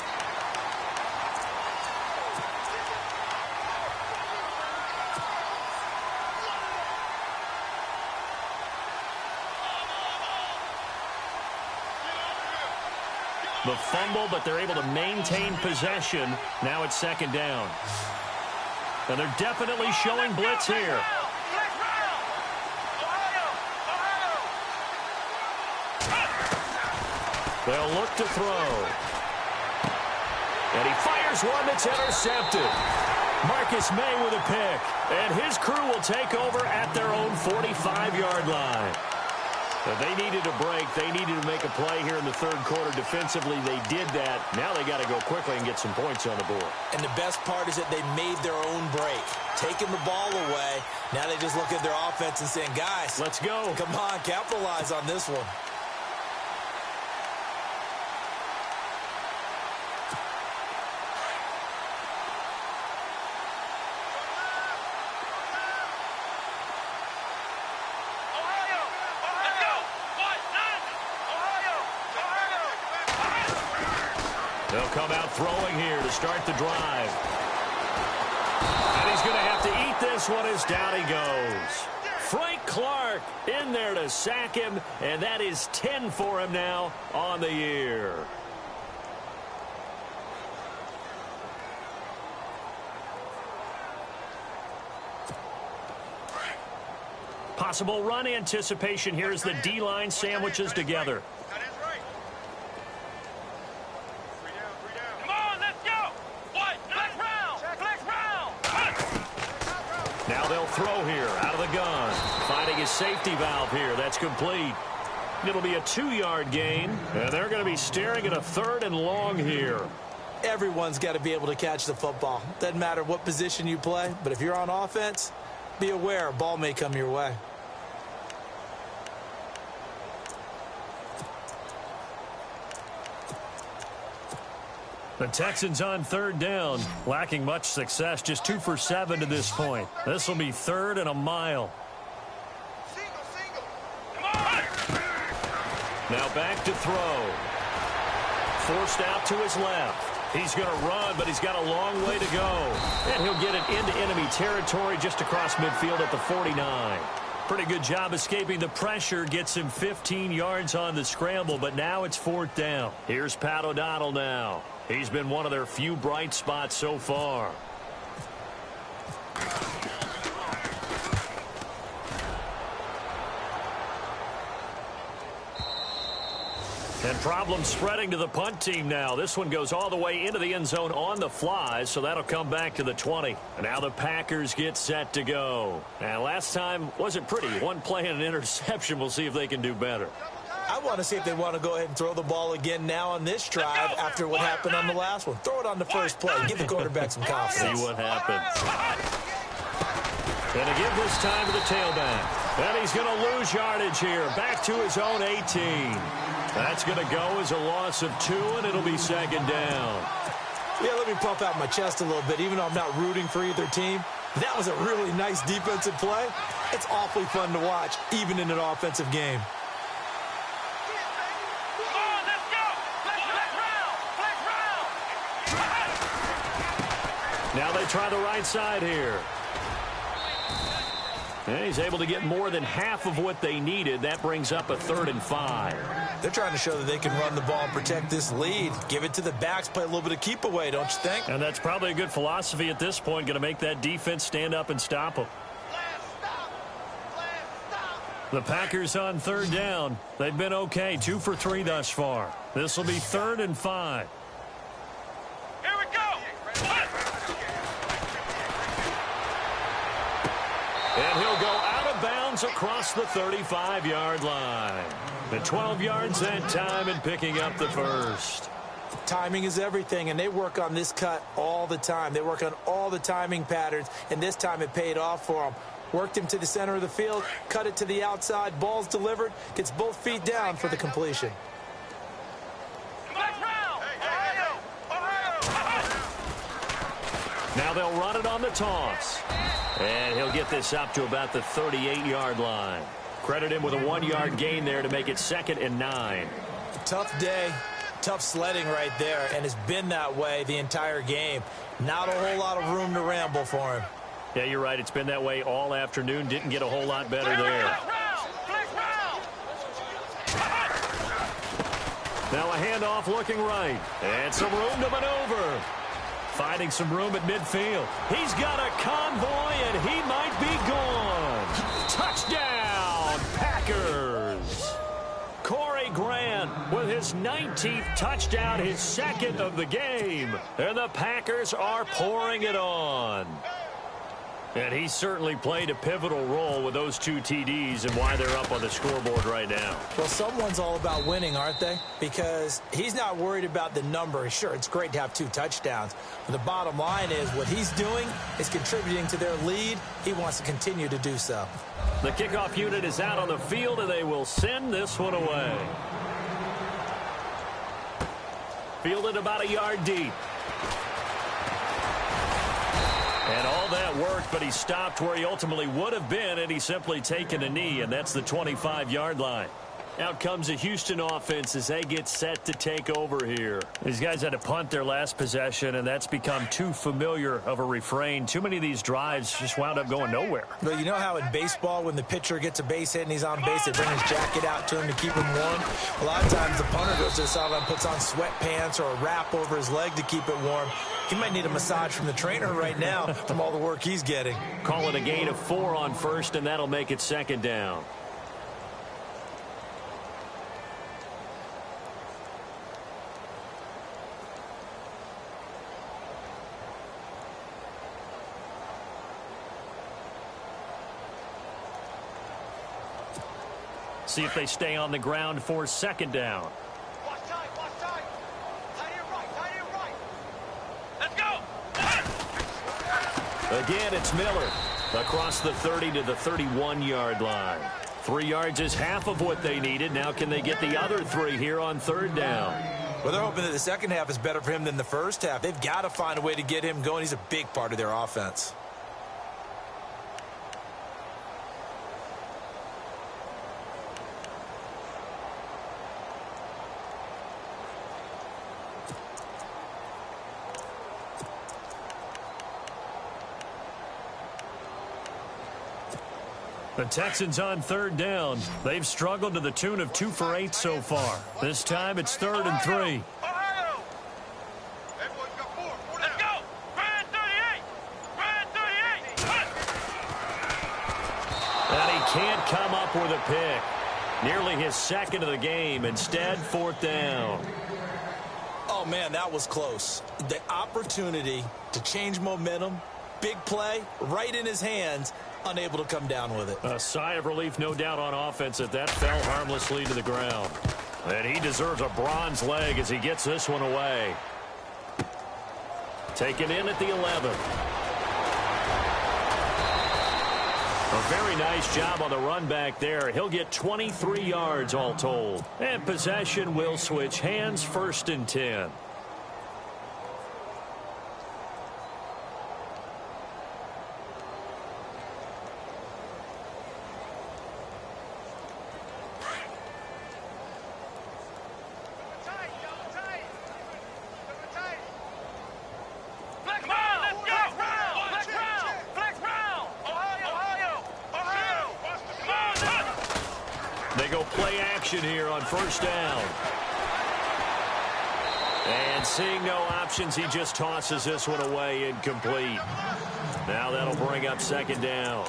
The fumble, but they're able to maintain possession. Now it's second down. And they're definitely showing blitz here. They'll look to throw. And he fires one that's intercepted. Marcus May with a pick. And his crew will take over at their own 45-yard line. But they needed a break. They needed to make a play here in the third quarter. Defensively, they did that. Now they got to go quickly and get some points on the board. And the best part is that they made their own break. Taking the ball away. Now they just look at their offense and saying, guys, let's go. Come on, capitalize on this one. They'll come out throwing here to start the drive. And he's going to have to eat this one as down he goes. Frank Clark in there to sack him, and that is 10 for him now on the year. Possible run anticipation here as the D-line sandwiches together. Now they'll throw here out of the gun. Finding his safety valve here. That's complete. It'll be a 2-yard gain, and they're going to be staring at a 3rd and long here. Everyone's got to be able to catch the football. Doesn't matter what position you play, but if you're on offense, be aware a ball may come your way. The Texans on 3rd down, lacking much success, just 2 for 7 to this point. This will be 3rd and a mile. Now back to throw. Forced out to his left. He's going to run, but he's got a long way to go. And he'll get it into enemy territory just across midfield at the 49. Pretty good job escaping the pressure. Gets him 15 yards on the scramble, but now it's 4th down. Here's Pat O'Donnell now. He's been one of their few bright spots so far. And problems spreading to the punt team now. This one goes all the way into the end zone on the fly, so that'll come back to the 20. And now the Packers get set to go. And last time wasn't pretty. One play and an interception. We'll see if they can do better. I want to see if they want to go ahead and throw the ball again now on this drive after what happened on the last one. Throw it on the first play. Give the quarterback some confidence. See what happens. And to give this time to the tailback. And he's going to lose yardage here. Back to his own 18. That's going to go as a loss of 2, and it'll be 2nd down. Yeah, let me pump out my chest a little bit. Even though I'm not rooting for either team, that was a really nice defensive play. It's awfully fun to watch, even in an offensive game. Now they try the right side here. And he's able to get more than half of what they needed. That brings up a 3rd and 5. They're trying to show that they can run the ball and protect this lead. Give it to the backs, play a little bit of keep away, don't you think? And that's probably a good philosophy at this point. Going to make that defense stand up and stop them. The Packers on 3rd down. They've been okay. 2 for 3 thus far. This will be 3rd and 5. Here we go. And he'll go out of bounds across the 35-yard line. The 12 yards that time and picking up the first. Timing is everything, and they work on this cut all the time. They work on all the timing patterns, and this time it paid off for them. Worked him to the center of the field, cut it to the outside, ball's delivered, gets both feet down for the completion. Now they'll run it on the toss. And he'll get this up to about the 38-yard line. Credit him with a 1-yard gain there to make it 2nd and 9. Tough day, tough sledding right there, and it's been that way the entire game. Not a whole lot of room to ramble for him. Yeah, you're right. It's been that way all afternoon. Didn't get a whole lot better there. Now a handoff looking right. And some room to maneuver. Finding some room at midfield. He's got a convoy, and he might be gone. Touchdown, Packers. Corey Grant with his 19th touchdown, his 2nd of the game. And the Packers are pouring it on. And he certainly played a pivotal role with those 2 TDs and why they're up on the scoreboard right now. Well, someone's all about winning, aren't they? Because he's not worried about the number. Sure, it's great to have 2 touchdowns. But the bottom line is what he's doing is contributing to their lead. He wants to continue to do so. The kickoff unit is out on the field, and they will send this one away. Fielded about a yard deep. And all that worked, but he stopped where he ultimately would have been, and he's simply taken a knee, and that's the 25-yard line. Out comes the Houston offense as they get set to take over here. These guys had to punt their last possession, and that's become too familiar of a refrain. Too many of these drives just wound up going nowhere. But you know how in baseball, when the pitcher gets a base hit and he's on base, they bring his jacket out to him to keep him warm? A lot of times the punter goes to the sideline, puts on sweatpants or a wrap over his leg to keep it warm. He might need a massage from the trainer right now from all the work he's getting. Call it a gain of 4 on first, and that'll make it 2nd down. See if they stay on the ground for 2nd down. Watch time, watch time. Tight end right. Let's go. Again, it's Miller. Across the 30 to the 31-yard line. 3 yards is half of what they needed. Now can they get the other 3 here on 3rd down? Well, they're hoping that the second half is better for him than the first half. They've got to find a way to get him going. He's a big part of their offense. The Texans on 3rd down. They've struggled to the tune of 2 for 8 so far. This time it's 3rd and 3. Ohio. Everyone's got 4. Let's go. Brand 38. Brand 38. And he can't come up with a pick. Nearly his 2nd of the game. Instead, 4th down. Oh, man, that was close. The opportunity to change momentum, big play, right in his hands, unable to come down with it. A sigh of relief, no doubt, on offense that fell harmlessly to the ground. And he deserves a bronze leg as he gets this one away. Taken in at the 11. A very nice job on the run back there. He'll get 23 yards all told. And possession will switch hands, 1st and 10. They go play action here on 1st down. And seeing no options, he just tosses this one away, incomplete. Now that'll bring up 2nd down.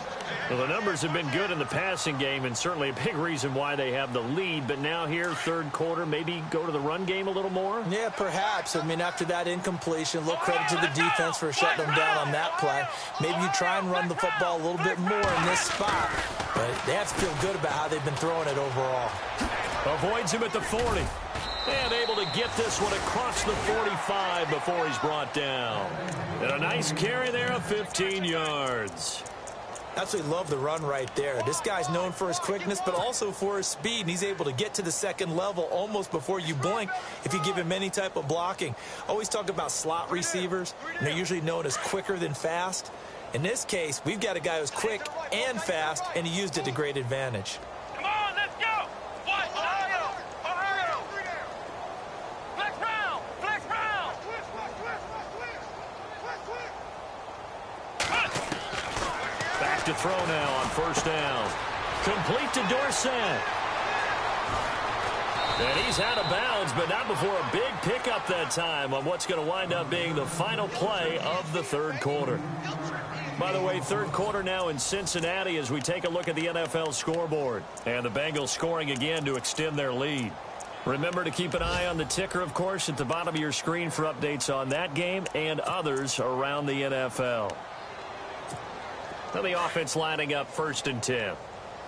Well, the numbers have been good in the passing game, and certainly a big reason why they have the lead. But now here, 3rd quarter, maybe go to the run game a little more? Yeah, perhaps. I mean, after that incompletion, a little credit to the defense for shutting them down on that play. Maybe you try and run the football a little bit more in this spot. But they have to feel good about how they've been throwing it overall. Avoids him at the 40. And able to get this one across the 45 before he's brought down. And a nice carry there of 15 yards. Absolutely love the run right there. This guy's known for his quickness, but also for his speed, and he's able to get to the second level almost before you blink if you give him any type of blocking. Always talk about slot receivers, and they're usually known as quicker than fast. In this case, we've got a guy who's quick and fast, and he used it to great advantage. Come on, let's go! Ohio! Ohio! Flex round! Flex round! Back to throw now on first down. Complete to Dorsett. And he's out of bounds, but not before a big pickup that time on what's going to wind up being the final play of the third quarter. By the way, third quarter now in Cincinnati as we take a look at the NFL scoreboard. And the Bengals scoring again to extend their lead. Remember to keep an eye on the ticker, of course, at the bottom of your screen for updates on that game and others around the NFL. Now the offense lining up 1st and 10.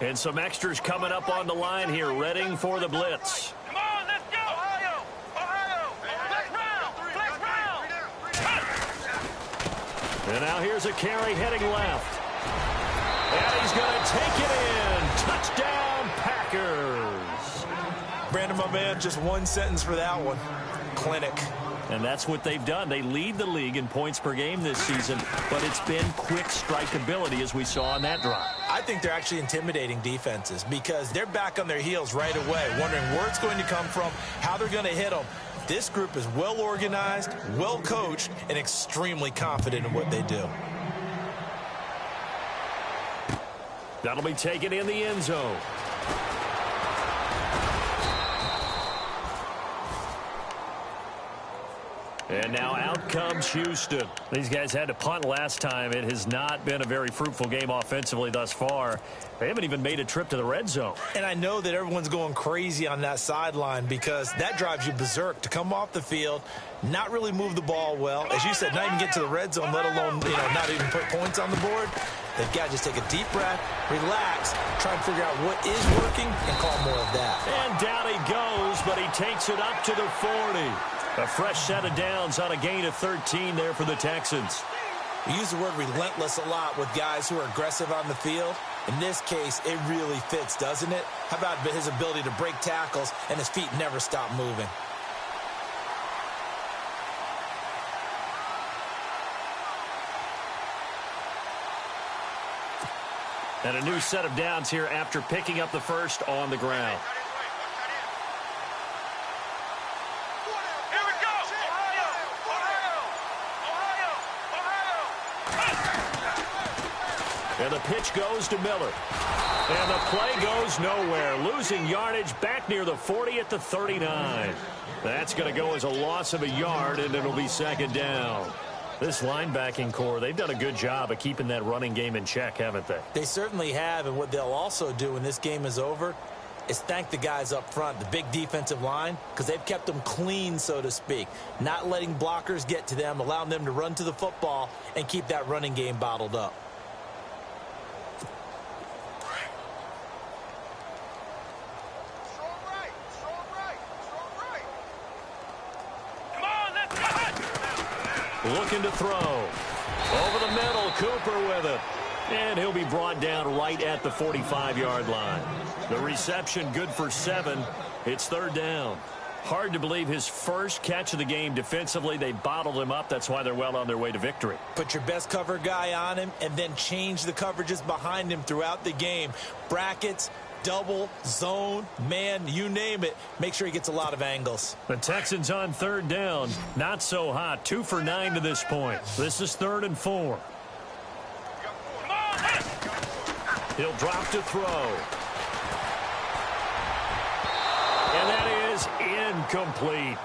And some extras coming up on the line here, readying for the blitz. Come on, let's go! Ohio! Ohio! Flex round! Flex round! And now here's a carry heading left. And he's going to take it in. Touchdown, Packers. Brandon, my man, just one sentence for that one. Clinic. And that's what they've done. They lead the league in points per game this season, but it's been quick strikeability as we saw on that drive. I think they're actually intimidating defenses because they're back on their heels right away, wondering where it's going to come from, how they're going to hit them. This group is well organized, well coached, and extremely confident in what they do. That'll be taken in the end zone. And now out comes Houston. These guys had to punt last time. It has not been a very fruitful game offensively thus far. They haven't even made a trip to the red zone. And I know that everyone's going crazy on that sideline because that drives you berserk to come off the field, not really move the ball well. As you said, not even get to the red zone, let alone, not even put points on the board. They've got to just take a deep breath, relax, try and figure out what is working, and call more of that. And down he goes, but he takes it up to the 40. A fresh set of downs on a gain of 13 there for the Texans. We use the word relentless a lot with guys who are aggressive on the field. In this case, it really fits, doesn't it? How about his ability to break tackles and his feet never stop moving? And a new set of downs here after picking up the first on the ground. Here we go! Ohio! Ohio! Ohio! And the pitch goes to Miller. And the play goes nowhere. Losing yardage back near the 40 at the 39. That's going to go as a loss of a yard, and it'll be second down. This linebacking core, they've done a good job of keeping that running game in check, haven't they? They certainly have, and what they'll also do when this game is over is thank the guys up front, the big defensive line, because they've kept them clean, so to speak, not letting blockers get to them, allowing them to run to the football and keep that running game bottled up. Come on, let's go! Looking to throw. Over the middle, Cooper with it. And he'll be brought down right at the 45-yard line. The reception good for 7. It's third down. Hard to believe his first catch of the game defensively. They bottled him up. That's why they're well on their way to victory. Put your best cover guy on him and then change the coverages behind him throughout the game. Brackets, double, zone, man, you name it. Make sure he gets a lot of angles. The Texans on third down. Not so hot. 2 for 9 to this point. This is 3rd and 4. He'll drop to throw. And that is incomplete.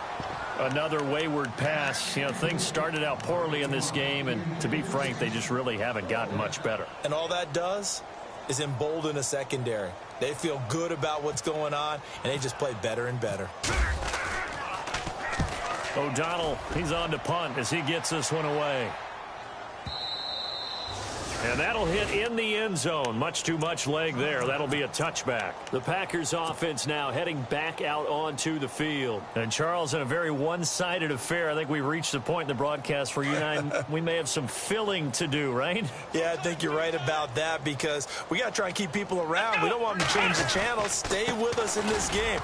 Another wayward pass. Things started out poorly in this game, and to be frank, they just really haven't gotten much better. And all that does is embolden a secondary. They feel good about what's going on, and they just play better and better. O'Donnell, he's on to punt as he gets this one away. And that'll hit in the end zone. Much too much leg there. That'll be a touchback. The Packers offense now heading back out onto the field. And Charles, in a very one-sided affair, I think we've reached the point in the broadcast where you and I, we may have some filling to do, right? Yeah, I think you're right about that because we got to try and keep people around. We don't want them to change the channel. Stay with us in this game.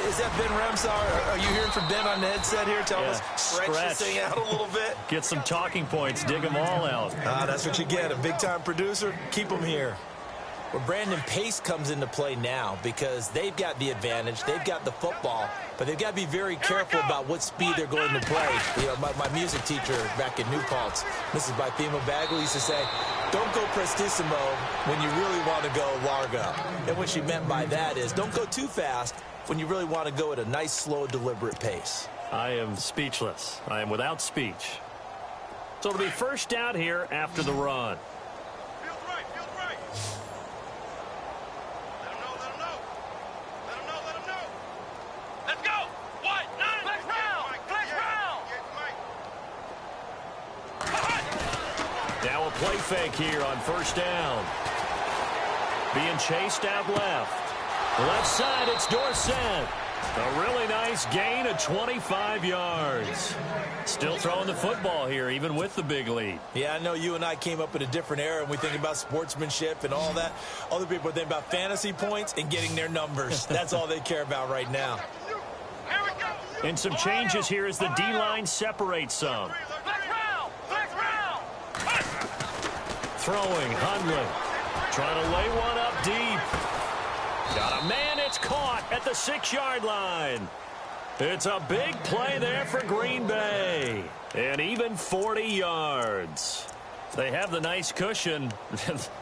Is that Ben Ramsar? Are you hearing from Ben on the headset here? Tell us, stretch this thing out a little bit. Get some talking points. Dig them all out. That's what you get. A big-time producer. Keep them here. Well, Brandon, pace comes into play now because they've got the advantage. They've got the football, but they've got to be very careful about what speed they're going to play. You know, my music teacher back in New Paltz, Mrs. Bythema Bagley, used to say, don't go prestissimo when you really want to go largo. And what she meant by that is don't go too fast when you really want to go at a nice, slow, deliberate pace. I am speechless. I am without speech. So it'll be first down here after the run. Feels right, feels right. Let him know, let him know. Let him know, let him know. Let's go. What? Nine. Flex round. Flex round. Now a play fake here on first down. Being chased out left. Left side, it's Dorsett. A really nice gain of 25 yards. Still throwing the football here, even with the big lead. Yeah, I know you and I came up in a different era, and we think about sportsmanship and all that. Other people think about fantasy points and getting their numbers. That's all they care about right now. Here we go. And some changes here as the D-line separates some. Flex round. Flex round. Throwing, Hundley. Trying to lay one up deep. Got a man, it's caught at the 6-yard line. It's a big play there for Green Bay. And even 40 yards. They have the nice cushion.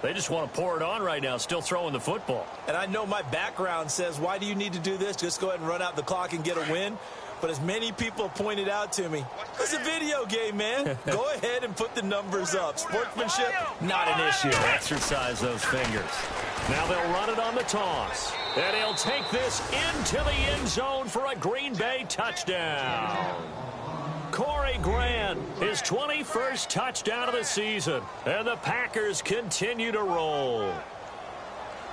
They just want to pour it on right now, still throwing the football. And I know my background says, why do you need to do this? Just go ahead and run out the clock and get a win. But as many people pointed out to me, it's a video game, man. Go ahead and put the numbers up. Sportsmanship, not an issue. Exercise those fingers. Now they'll run it on the toss. And he'll take this into the end zone for a Green Bay touchdown. Corey Grant, his 21st touchdown of the season. And the Packers continue to roll.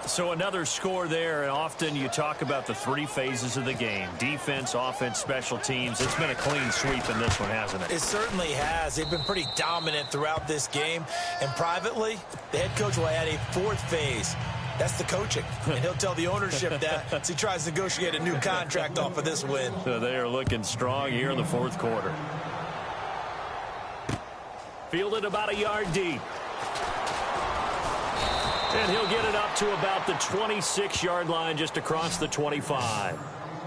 So another score there, and often you talk about the three phases of the game. Defense, offense, special teams. It's been a clean sweep in this one, hasn't it? It certainly has. They've been pretty dominant throughout this game. And privately, the head coach will add a fourth phase. That's the coaching. And he'll tell the ownership that as he tries to negotiate a new contract off of this win. So they are looking strong here in the fourth quarter. Fielded about a yard deep. And he'll get it up to about the 26-yard line, just across the 25.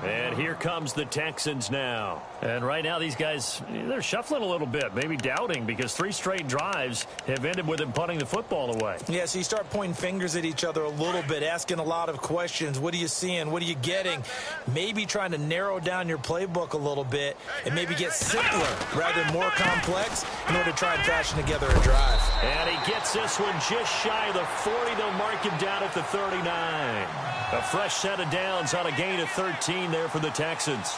And here comes the Texans now. And right now these guys, they're shuffling a little bit, maybe doubting, because 3 straight drives have ended with them punting the football away. Yeah, so you start pointing fingers at each other a little bit, asking a lot of questions. What are you seeing? What are you getting? Maybe trying to narrow down your playbook a little bit and maybe get simpler rather than more complex in order to try and fashion together a drive. And he gets this one just shy of the 40. They'll mark him down at the 39. A fresh set of downs on a gain of 13 there for the Texans.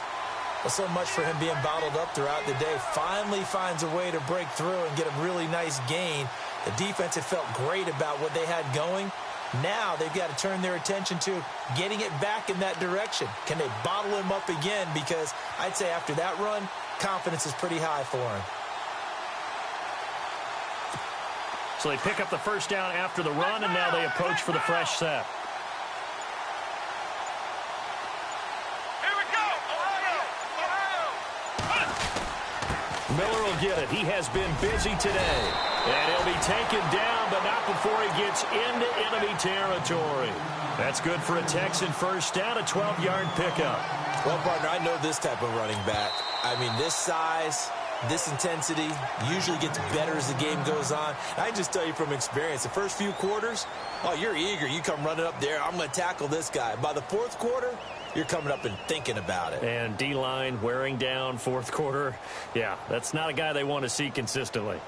Well, so much for him being bottled up throughout the day. Finally finds a way to break through and get a really nice gain. The defense had felt great about what they had going. Now they've got to turn their attention to getting it back in that direction. Can they bottle him up again? Because I'd say after that run, confidence is pretty high for him. So they pick up the first down after the run, and now they approach for the fresh set. Miller will get it. He has been busy today. And he'll be taken down, but not before he gets into enemy territory. That's good for a Texan first down, a 12-yard pickup. Well, partner, I know this type of running back. I mean, this size, this intensity usually gets better as the game goes on. I can just tell you from experience, the first few quarters, oh, you're eager. You come running up there, I'm going to tackle this guy. By the fourth quarter, you're coming up and thinking about it. And D-line wearing down fourth quarter. Yeah, that's not a guy they want to see consistently.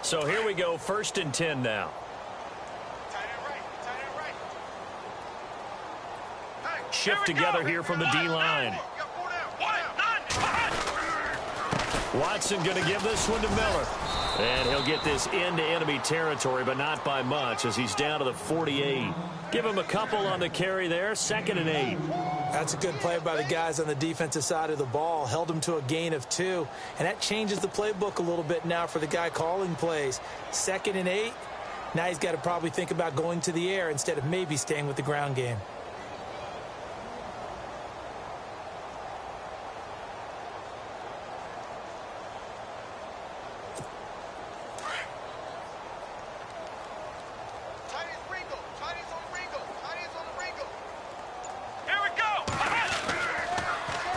So here we go, 1st and 10 now. Shift together here from the D-line. Watson going to give this one to Miller. And he'll get this into enemy territory, but not by much as he's down to the 48. Give him a couple on the carry there, 2nd and 8. That's a good play by the guys on the defensive side of the ball. Held him to a gain of 2. And that changes the playbook a little bit now for the guy calling plays. 2nd and 8. Now he's got to probably think about going to the air instead of maybe staying with the ground game.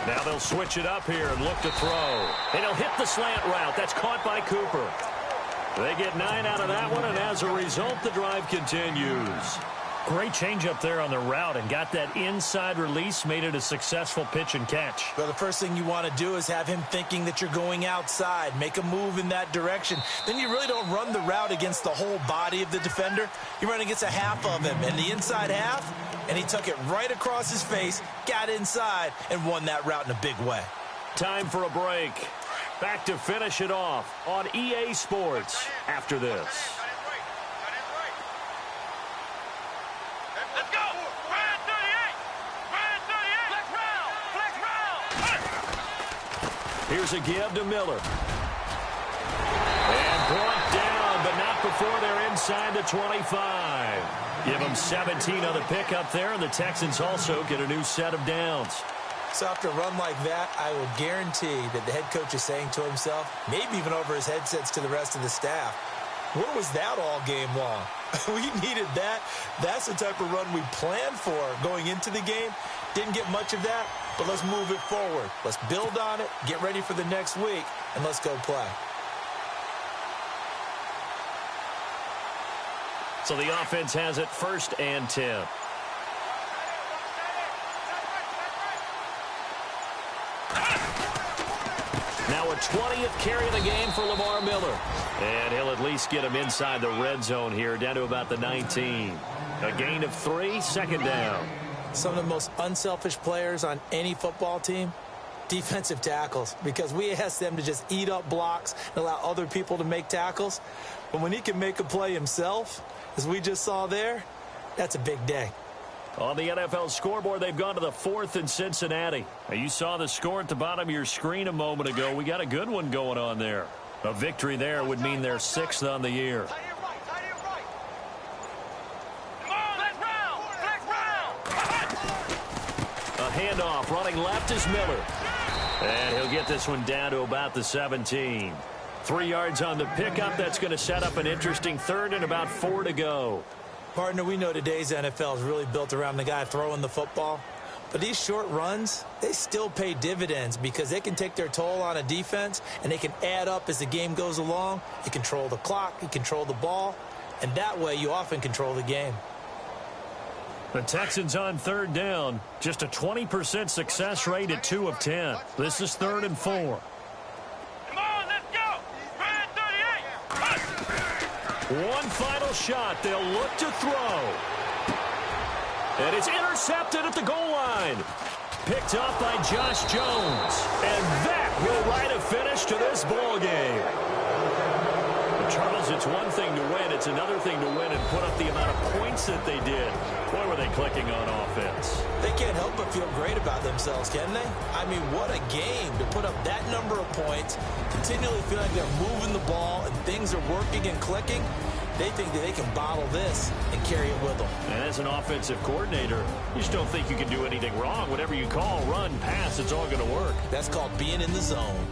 Now they'll switch it up here and look to throw. And he'll hit the slant route. That's caught by Cooper. They get 9 out of that one, and as a result, the drive continues. Great change up there on the route and got that inside release, made it a successful pitch and catch. Well, the first thing you want to do is have him thinking that you're going outside. Make a move in that direction. Then you really don't run the route against the whole body of the defender. You run against a half of him, and the inside half, and he took it right across his face, got inside, and won that route in a big way. Time for a break. Back to finish it off on EA Sports after this. Let's go! Ryan 38! Ryan 38! Flex round! Flex round! Here's a give to Miller. And brought down, but not before they're inside the 25. Give them 17 on the pickup there, and the Texans also get a new set of downs. So after a run like that, I will guarantee that the head coach is saying to himself, maybe even over his headsets to the rest of the staff, where was that all game long? We needed that. That's the type of run we planned for going into the game. Didn't get much of that, but let's move it forward. Let's build on it, get ready for the next week, and let's go play. So the offense has it 1st and 10. Now a 20th carry of the game for Lamar Miller. And he'll at least get him inside the red zone here, down to about the 19. A gain of 3, 2nd down. Some of the most unselfish players on any football team, defensive tackles, because we ask them to just eat up blocks and allow other people to make tackles. But when he can make a play himself, as we just saw there, that's a big day. On the NFL scoreboard, they've gone to the 4th in Cincinnati. Now, you saw the score at the bottom of your screen a moment ago. We got a good one going on there. A victory there would mean they're 6th on the year. A handoff running left is Miller. And he'll get this one down to about the 17. 3 yards on the pickup. That's going to set up an interesting 3rd and about 4 to go. Partner, we know today's NFL is really built around the guy throwing the football. But these short runs, they still pay dividends because they can take their toll on a defense and they can add up as the game goes along. You control the clock, you control the ball, and that way you often control the game. The Texans on 3rd down. Just a 20% success rate at 2 of 10. This is 3rd and 4. Come on, let's go! Ryan 38! One final shot. They'll look to throw. And it's intercepted at the goal line. Picked up by Josh Jones. And that will write a finish to this ball game. But Charles, it's one thing to win. It's another thing to win and put up the amount of points that they did. Boy, were they clicking on offense. They can't help but feel great about themselves, can they? I mean, what a game to put up that number of points, continually feel like they're moving the ball and things are working and clicking. They think that they can bottle this and carry it with them. And as an offensive coordinator, you just don't think you can do anything wrong. Whatever you call, run, pass, it's all going to work. That's called being in the zone.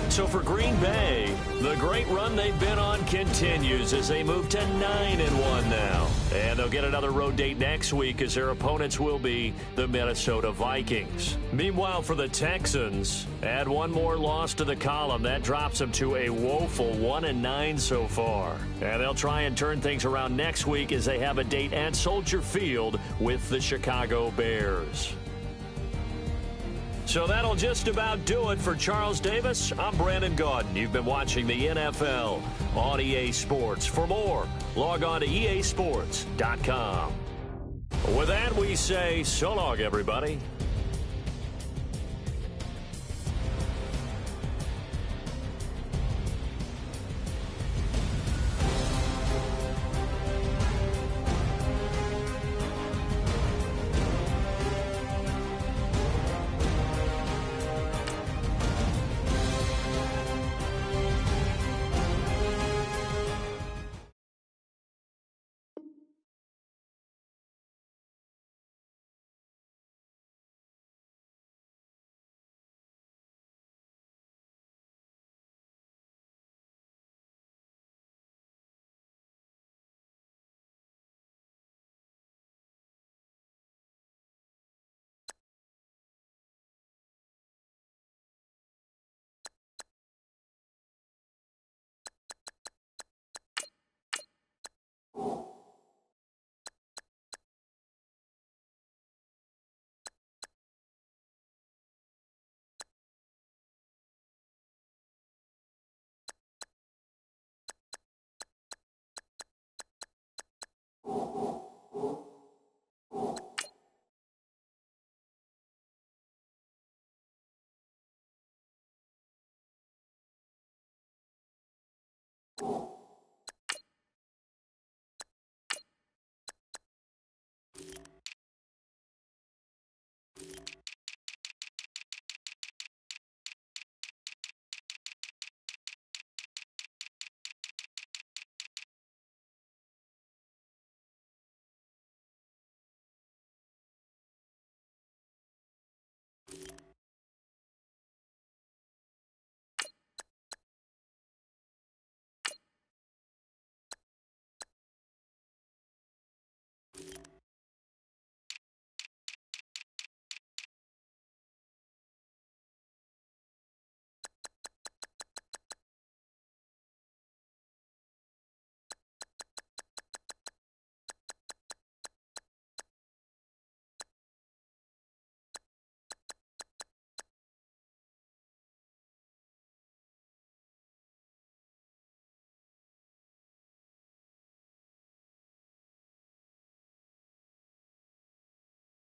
So for Green Bay, the great run they've been on continues as they move to 9-1 now. And they'll get another road date next week as their opponents will be the Minnesota Vikings. Meanwhile, for the Texans, add one more loss to the column. That drops them to a woeful 1-9 so far. And they'll try and turn things around next week as they have a date at Soldier Field with the Chicago Bears. So that'll just about do it for Charles Davis. I'm Brandon Gaudin. You've been watching the NFL on EA Sports. For more, log on to easports.com. With that, we say so long, everybody. You